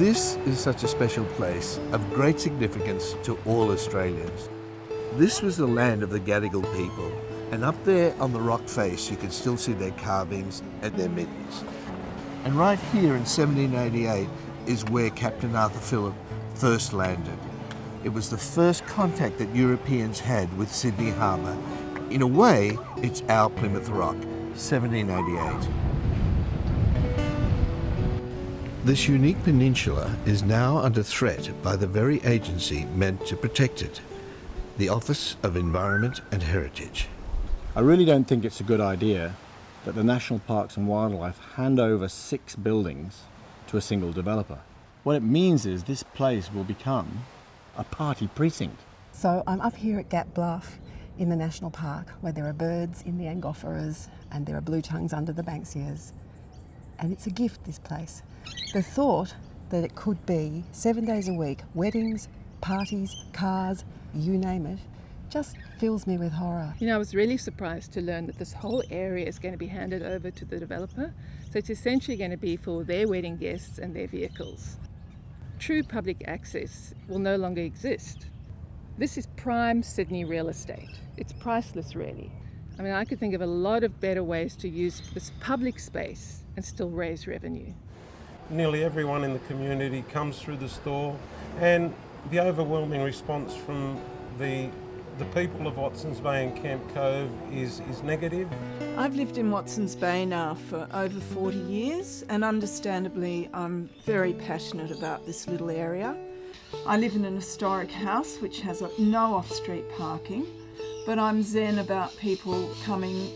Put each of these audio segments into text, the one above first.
This is such a special place of great significance to all Australians. This was the land of the Gadigal people, and up there on the rock face you can still see their carvings and their middens. And right here in 1788 is where Captain Arthur Phillip first landed. It was the first contact that Europeans had with Sydney Harbour. In a way, it's our Plymouth Rock, 1788. This unique peninsula is now under threat by the very agency meant to protect it, the Office of Environment and Heritage. I really don't think it's a good idea that the National Parks and Wildlife hand over 6 buildings to a single developer. What it means is this place will become a party precinct. So I'm up here at Gap Bluff in the National Park, where there are birds in the angophoras and there are blue tongues under the banksias. And it's a gift, this place. The thought that it could be 7 days a week, weddings, parties, cars, you name it, just fills me with horror. You know, I was really surprised to learn that this whole area is going to be handed over to the developer. So it's essentially going to be for their wedding guests and their vehicles. True public access will no longer exist. This is prime Sydney real estate. It's priceless, really. I mean, I could think of a lot of better ways to use this public space and still raise revenue. Nearly everyone in the community comes through the store, and the overwhelming response from the people of Watsons Bay and Camp Cove is negative. I've lived in Watsons Bay now for over 40 years, and understandably I'm very passionate about this little area. I live in an historic house which has no off-street parking, but I'm zen about people coming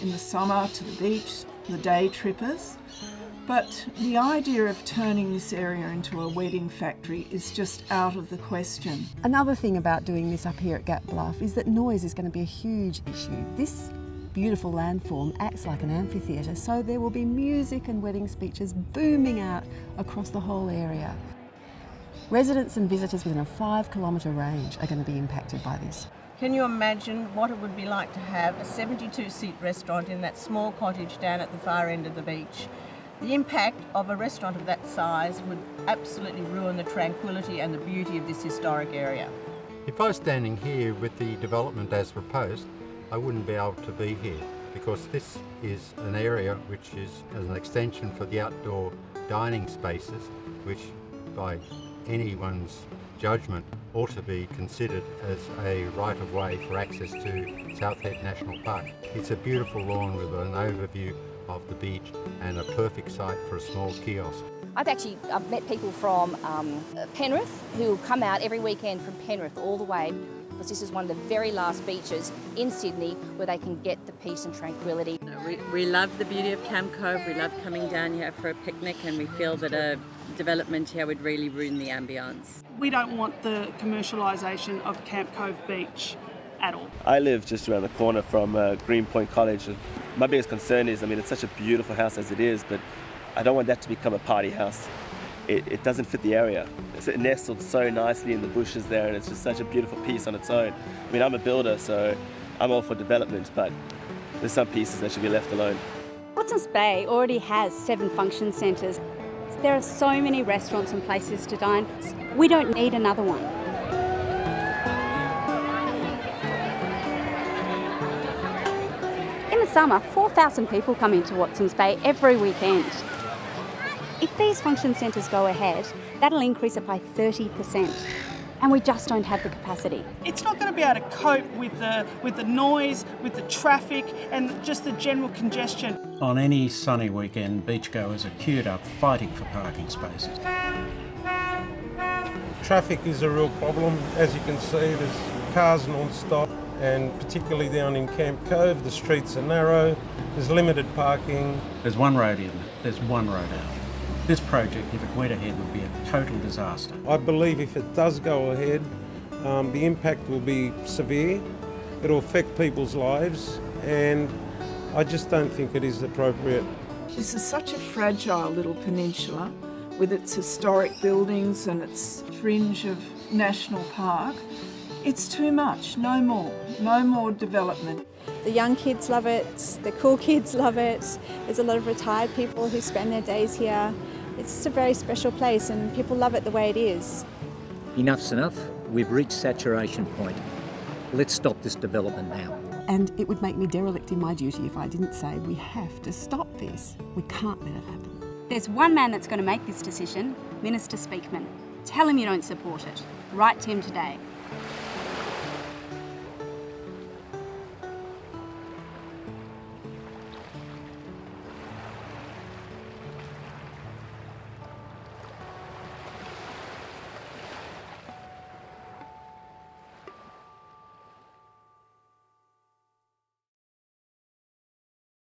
in the summer to the beach, the day trippers. But the idea of turning this area into a wedding factory is just out of the question. Another thing about doing this up here at Gap Bluff is that noise is going to be a huge issue. This beautiful landform acts like an amphitheatre, so there will be music and wedding speeches booming out across the whole area. Residents and visitors within a 5-kilometre range are going to be impacted by this. Can you imagine what it would be like to have a 72-seat restaurant in that small cottage down at the far end of the beach? The impact of a restaurant of that size would absolutely ruin the tranquility and the beauty of this historic area. If I was standing here with the development as proposed, I wouldn't be able to be here, because this is an area which is as an extension for the outdoor dining spaces, which by anyone's judgment ought to be considered as a right-of-way for access to South Head National Park. It's a beautiful lawn with an overview of the beach and a perfect site for a small kiosk. I've met people from Penrith who come out every weekend from Penrith all the way, because this is one of the very last beaches in Sydney where they can get the peace and tranquility. We love the beauty of Camp Cove. We love coming down here for a picnic, and we feel that a development here would really ruin the ambience. We don't want the commercialisation of Camp Cove Beach at all. I live just around the corner from Greenpoint College. My biggest concern is, it's such a beautiful house as it is, but I don't want that to become a party house. It doesn't fit the area. It's nestled so nicely in the bushes there, and it's just such a beautiful piece on its own. I'm a builder, so I'm all for development, but there's some pieces that should be left alone. Watsons Bay already has 7 function centres. There are so many restaurants and places to dine. We don't need another one. In the summer, 4,000 people come into Watsons Bay every weekend. If these function centres go ahead, that'll increase it by 30%. And we just don't have the capacity. It's not going to be able to cope with the noise, with the traffic and just the general congestion. On any sunny weekend, beachgoers are queued up fighting for parking spaces. Traffic is a real problem. As you can see, there's cars non-stop, and particularly down in Camp Cove, the streets are narrow, there's limited parking. There's one road in, there's one road out. This project, if it went ahead, would be a total disaster. I believe if it does go ahead, the impact will be severe. It'll affect people's lives, and I just don't think it is appropriate. This is such a fragile little peninsula with its historic buildings and its fringe of National Park. It's too much, no more development. The young kids love it, the cool kids love it. There's a lot of retired people who spend their days here. It's just a very special place and people love it the way it is. Enough's enough. We've reached saturation point. Let's stop this development now. And it would make me derelict in my duty if I didn't say we have to stop this. We can't let it happen. There's one man that's going to make this decision, Minister Speakman. Tell him you don't support it. Write to him today.